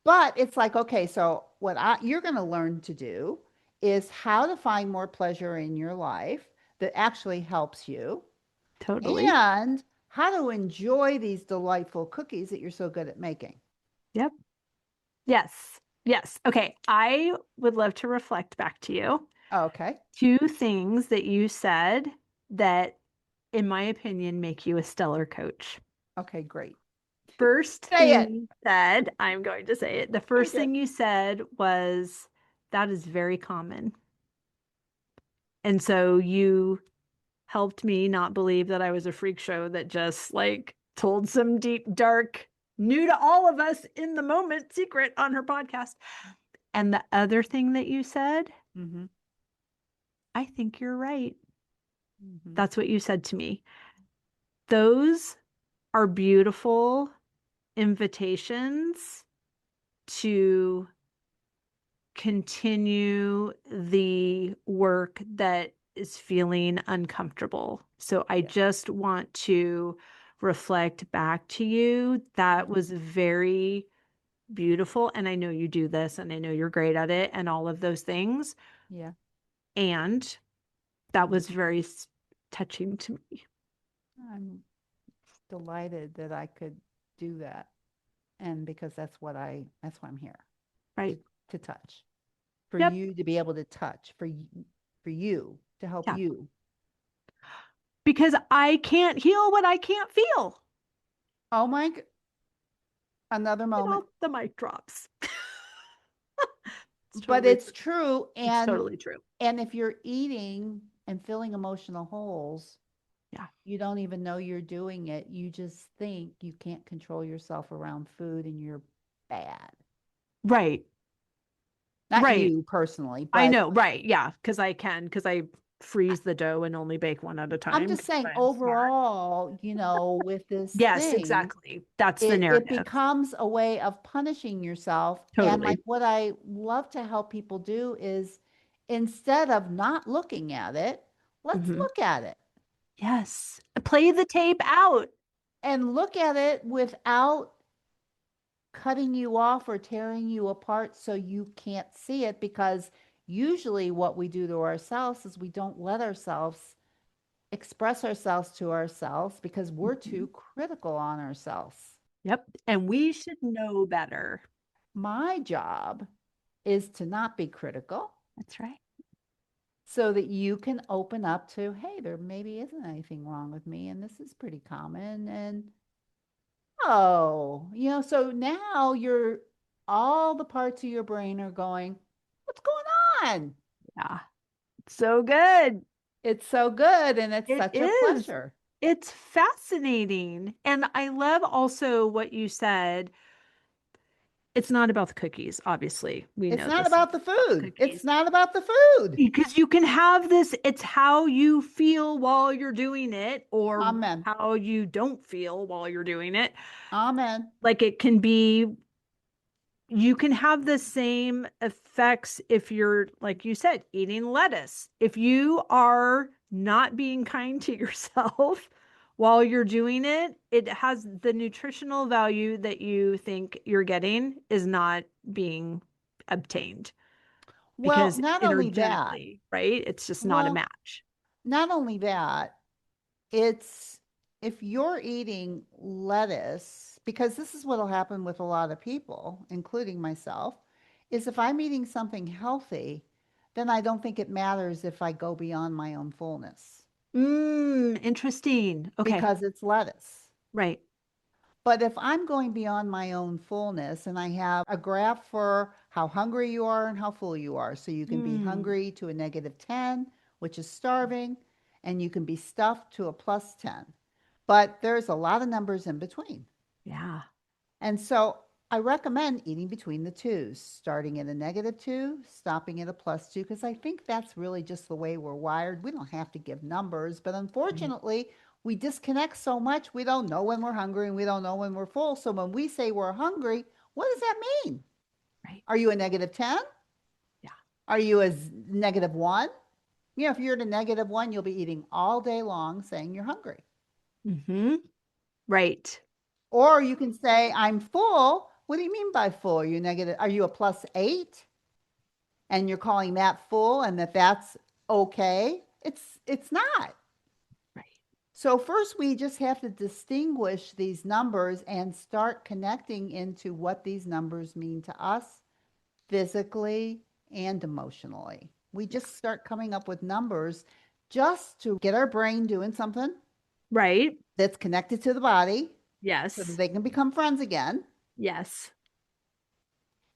But it's like, okay, so you're going to learn to do is how to find more pleasure in your life that actually helps you, Totally. and how to enjoy these delightful cookies that you're so good at making. Yep. Yes. Yes. Okay. I would love to reflect back to you Okay. two things that you said that, in my opinion, make you a stellar coach. Okay, great. First Say thing it. you said, I'm going to say it. The first Okay. thing you said was, that is very common. And so you helped me not believe that I was a freak show that just like told some deep, dark, new to all of us in the moment secret on her podcast. And the other thing that you said, Mm-hmm. I think you're right. Mm-hmm. That's what you said to me. Those are beautiful invitations to continue the work that is feeling uncomfortable. So I Yeah. just want to reflect back to you. That Mm-hmm. was very beautiful. And I know you do this and I know you're great at it and all of those things. Yeah. And that Mm-hmm. was very touching to me. I'm delighted that I could do that. And because that's why I'm here, to Right. to touch. For Yep. you to be able to touch, for you to help Yeah. you. because I can't heal what I can't feel. Oh my, another moment. The mic drops. It's But totally it's true. true. It's totally true. And if you're eating and filling emotional holes, Yeah. you don't even know you're doing it. You just think you can't control yourself around food and you're bad. Right. Not Right. you personally, I but know. Right. Yeah. Because I freeze the dough and only bake one at a I'm time just because saying I'm smart. overall, with this Yes, thing, exactly. That's the it narrative. becomes a way of punishing yourself. And like Totally. what I love to help people do is instead of not looking at it, let's Hmm. look at it Yes. Play the tape out. and look at it without cutting you off or tearing you apart so you can't see it. Because usually what we do to ourselves is we don't let ourselves express ourselves to ourselves because we're Mhm. too critical on ourselves. Yep. And we should know better. My job is to not be critical That's right. so that you can open up to, hey, there maybe isn't anything wrong with me. And this is pretty common. And oh, so now all the parts of your brain are going, what's going on? Yeah. So good. It's so good. And it's It such a is. pleasure. It's fascinating. And I love also what you said. It's not about the cookies, obviously. We It's know not this is about the about the food. It's cookies. not about the food. Because you can have this, it's how you feel while you're doing it, or Amen. how you don't feel while you're doing it. Amen. Like it can be, you can have the same effects if you're, like you said, eating lettuce. If you are not being kind to yourself while you're doing it, it has the nutritional value that you think you're getting is not being obtained Well, because not only that, energetically, right? It's just not a well, match. not only that, it's if you're eating lettuce, because this is what will happen with a lot of people, including myself, is if I'm eating something healthy, then I don't think it matters if I go beyond my own fullness Interesting. Okay. because it's lettuce. Right. But if I'm going beyond my own fullness and I have a graph for how hungry you are and how full you are, so you can be Mm, hungry to a -10, which is starving, and you can be stuffed to a +10. But there's a lot of numbers in between. yeah. And so I recommend eating between the twos, starting at a -2, stopping at a +2, because I think that's really just the way we're wired. We don't have to give numbers, but Right. unfortunately, we disconnect so much, we don't know when we're hungry and we don't know when we're full. So when we say we're hungry, what does that mean? Right. Are you a -10? Yeah. Are you a -1? If you're at a -1, you'll be eating all day long saying you're hungry. Mm-hmm. Right. Or you can say, I'm full. What do you mean by full? Are you negative? Are you a +8? And you're calling that full and that's okay? It's not. Right. So first we just have to distinguish these numbers and start connecting into what these numbers mean to us physically and emotionally. We Yeah. just start coming up with numbers just to get our brain doing something Right. that's connected to the body so that Yes. they can become friends again. Yes.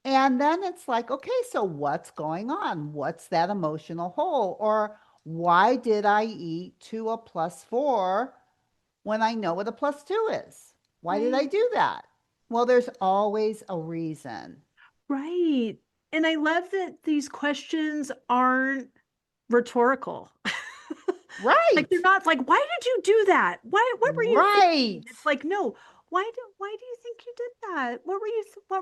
And then it's like, okay, so what's going on? What's that emotional hole? Or why did I eat to a +4 when I know what a +2 is? Why did I Right. do that? Well, there's always a reason. Right. And I love that these questions aren't rhetorical. Like Right. they're not like, why did you do that? What were you thinking? Right. It's like, no, why do you think you did that? What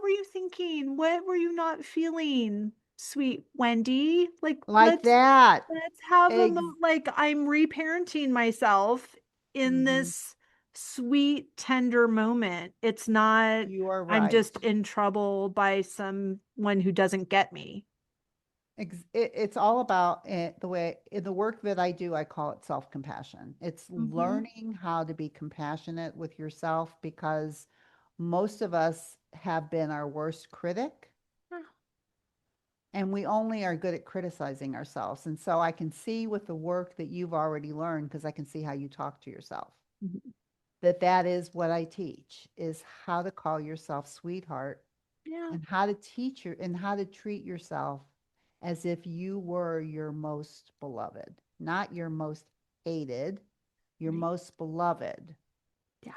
were you thinking? What were you not feeling, sweet Wendy? Like Like that. let's have a Ex- like I'm reparenting myself in Mhm. this sweet, tender moment. It's not You are I'm right. just in trouble by someone who doesn't get me. It's all about it, the way in the work that I do, I call it self-compassion. It's Hmm. learning how to be compassionate with yourself because most of us have been our worst critic. And we only are good at criticizing ourselves. And so I can see with the work that you've already learned, because I can see how you talk to yourself, Mhm. that that is what I teach, is how to call yourself sweetheart, Yeah, and how to teach your and how to treat yourself as if you were your most beloved, not your most hated, your right. most beloved. Yeah,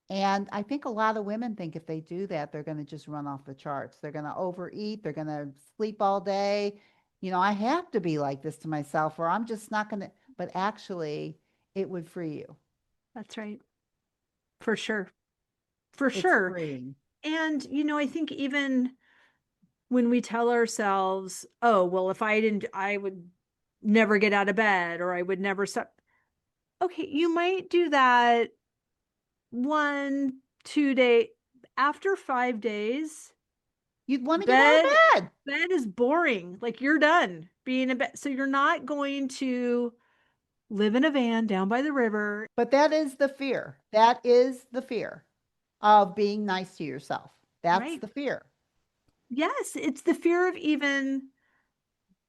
And I think a lot of women think if they do that, they're going to just run off the charts. They're going to overeat. They're going to sleep all day. I have to be like this to myself, or I'm just not going to. But actually, it would free you. that's right. For sure. For It's sure. freeing. And, I think even when we tell ourselves, oh, well, if I didn't, I would never get out of bed or I would never stop. Okay, you might do that 1, 2 day. After 5 days, You'd want to get out of bed bed. bed is boring. Like you're done being in bed. So you're not going to live in a van down by the river, But that is the fear. That is the fear of being nice to yourself. That's right? the fear. Yes, it's the fear of even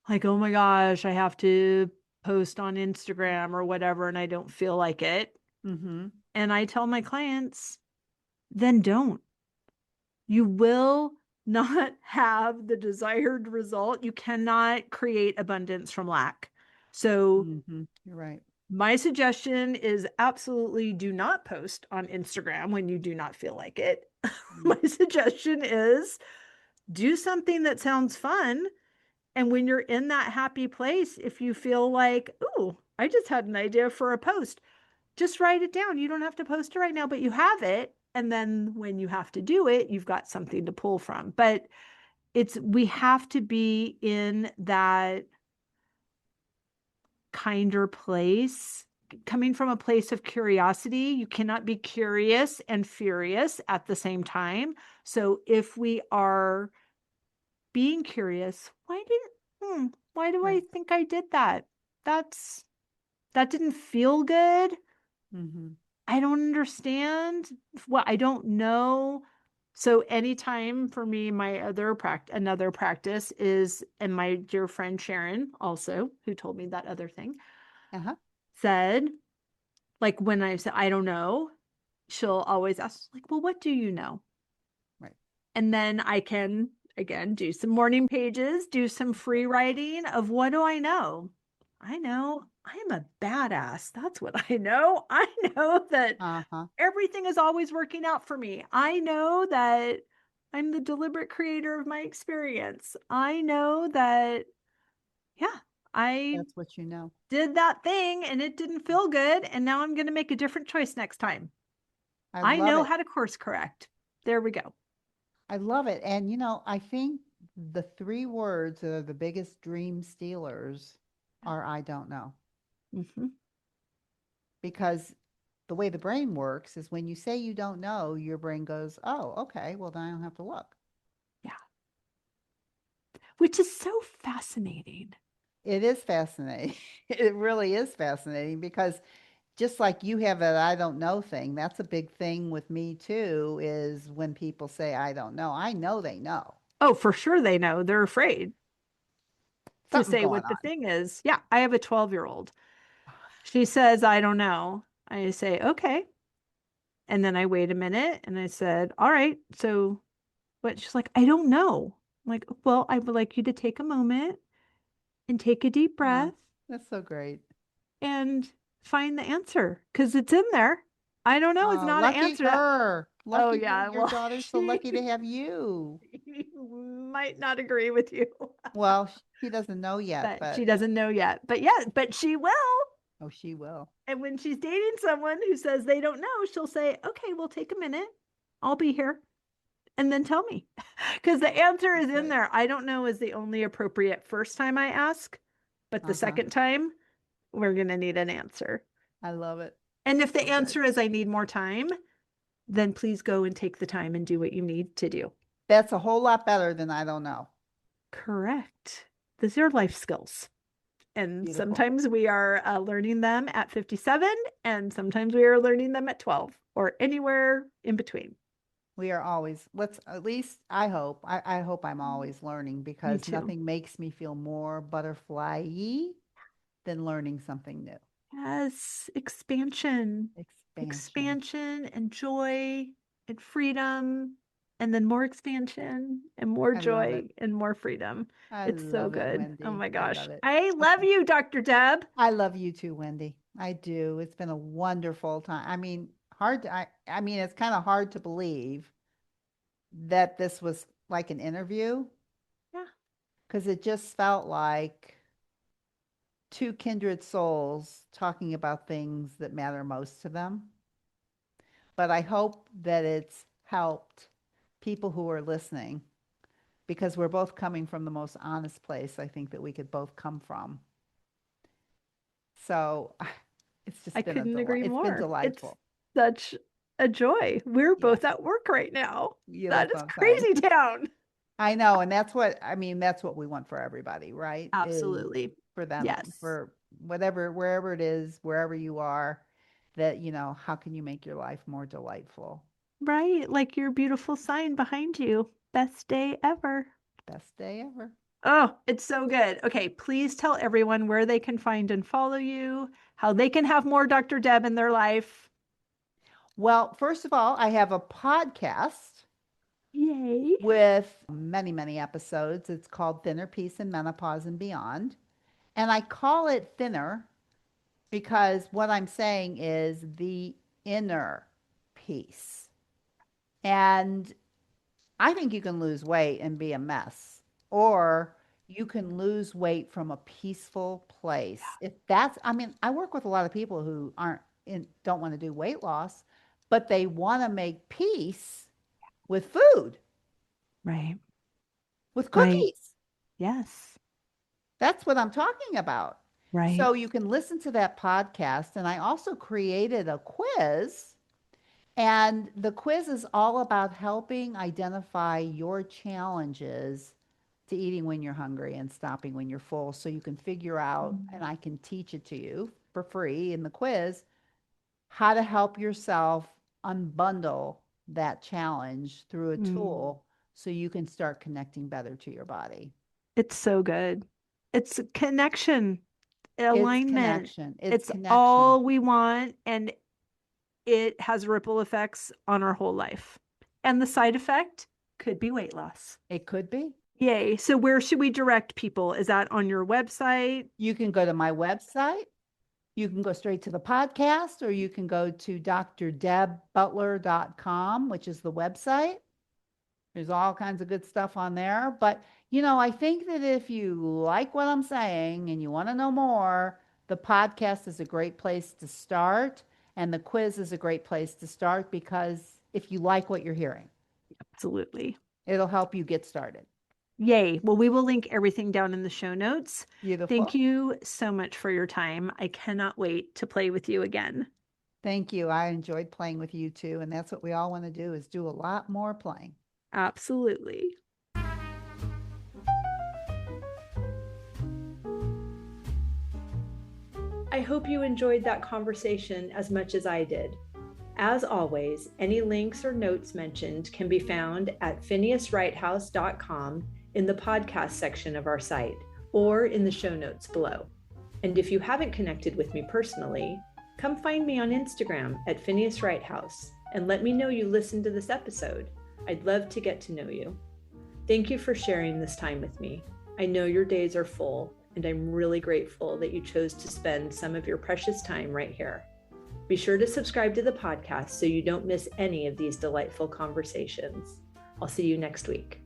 like, oh my gosh, I have to post on Instagram or whatever, and I don't feel like it. Mm-hmm. And I tell my clients, then don't. You will not have the desired result. You cannot create abundance from lack. So, Mm-hmm. You're right. my suggestion is absolutely do not post on Instagram when you do not feel like it. Mm. My suggestion is do something that sounds fun. And when you're in that happy place, if you feel like, ooh, I just had an idea for a post, just write it down. You don't have to post it right now, but you have it. And then when you have to do it, you've got something to pull from. But we have to be in that kinder place, coming from a place of curiosity. You cannot be curious and furious at the same time. So if we are being curious, why do I Right. think I did that? That's that didn't feel good. Mm-hmm. I don't understand. Well, I don't know. So anytime for me, another practice is, and my dear friend Sharon also, who told me that other thing, Uh-huh. said, like when I said, I don't know, she'll always ask, like, well, what do you know? Right. And then I can, again, do some morning pages, do some free writing of what do I know? I know I am a badass. That's what I know. I know that Uh-huh. everything is always working out for me. I know that I'm the deliberate creator of my experience. I know that, yeah, I That's what you know. did that thing and it didn't feel good. And now I'm going to make a different choice next time. I I love know it. how to course correct. There we go. I love it. And I think the three words that are the biggest dream stealers are I don't know. Mhm. Because the way the brain works is when you say you don't know, your brain goes, oh, okay, well, then I don't have to look. Yeah. Which is so fascinating. It is fascinating. It really is fascinating because just like you have that I don't know thing, that's a big thing with me too, is when people say I don't know, I know they know. Oh, for sure they know. They're afraid to Something's say going what the on. thing is. Yeah, I have a 12-year-old. She says, I don't know. I say, okay. And then I wait a minute and I said, all right. So what? She's like, I don't know. I'm like, well, I would like you to take a moment and take a deep Oh, breath that's so great. and find the answer because it's in there. I don't know. It's Oh, not an lucky answer. her. Oh, Lucky her. yeah. Your Well, daughter's so lucky to have you. she might not agree with you, Well, she doesn't know yet, but she but doesn't know yet. But yeah, but she will. oh, she will. And when she's dating someone who says they don't know, she'll say, okay, we'll take a minute. I'll be here. And then tell me. Because the answer is That's in right. there. I don't know is the only appropriate first time I ask, but the Uh-huh. second time, we're going to need an answer. I love it. And if the So good. answer is I need more time, then please go and take the time and do what you need to do. That's a whole lot better than I don't know. Correct. These are life skills. And Beautiful. sometimes we are learning them at 57, and sometimes we are learning them at 12 or anywhere in between. We are always, let's at least, I hope I'm always learning Me because too. nothing makes me feel more butterfly-y than learning something new. Yes, expansion, Expansion. expansion and joy and freedom, and then more expansion and more I love it. joy and more freedom. I It's so love it, good. Oh Wendy. my I gosh. love it. I love Okay. you, Dr. Deb. I love you too, Wendy. I do. It's been a wonderful time. I mean, I mean, it's kind of hard to believe that this was like an interview Yeah, because it just felt like two kindred souls talking about things that matter most to them. But I hope that it's helped people who are listening because we're both coming from the most honest place I think that we could both come from. So it's I just been a couldn't agree it's been more. It's delightful. such a joy. We're Yeah. both at work right now. Yeah, That that's is what I'm saying. crazy town. I know, and that's what I mean, that's what we want for everybody, right? Is Absolutely. for them, Yes. for whatever, wherever it is, wherever you are, that, how can you make your life more delightful? Right. Like your beautiful sign behind you. Best day ever. Best day ever. Oh, it's so good. Okay, please tell everyone where they can find and follow you, how they can have more Dr. Deb in their life. Well, first of all, I have a podcast Yay. with many, many episodes. It's called Thinner Peace and Menopause and Beyond. And I call it thinner because what I'm saying is the inner peace. And I think you can lose weight and be a mess, or you can lose weight from a peaceful place. If that's, I mean, I work with a lot of people who don't want to do weight loss, but they want to make peace with food, Right. with Right. cookies. Yes. That's what I'm talking about. Right. So you can listen to that podcast. And I also created a quiz. And the quiz is all about helping identify your challenges to eating when you're hungry and stopping when you're full. So you can figure out, and I can teach it to you for free in the quiz, how to help yourself unbundle that challenge through a Mm. tool so you can start connecting better to your body. It's so good. It's connection, It's alignment. connection. It's It's connection. all we want, and it has ripple effects on our whole life. And the side effect could be weight loss. It could be. Yay. So, where should we direct people? Is that on your website? You can go to my website. You can go straight to the podcast, or you can go to drdebbutler.com, which is the website. There's all kinds of good stuff on there. But, I think that if you like what I'm saying and you want to know more, the podcast is a great place to start. And the quiz is a great place to start because if you like what you're hearing, Absolutely. it'll help you get started. Yay. Well, we will link everything down in the show notes. Thank Beautiful. you so much for your time. I cannot wait to play with you again. Thank you. I enjoyed playing with you too. And that's what we all want to do is do a lot more playing. Absolutely. I hope you enjoyed that conversation as much as I did. As always, any links or notes mentioned can be found at phineaswrighthouse.com in the podcast section of our site or in the show notes below. And if you haven't connected with me personally, come find me on Instagram at Phineas Wrighthouse and let me know you listened to this episode. I'd love to get to know you. Thank you for sharing this time with me. I know your days are full, and I'm really grateful that you chose to spend some of your precious time right here. Be sure to subscribe to the podcast so you don't miss any of these delightful conversations. I'll see you next week.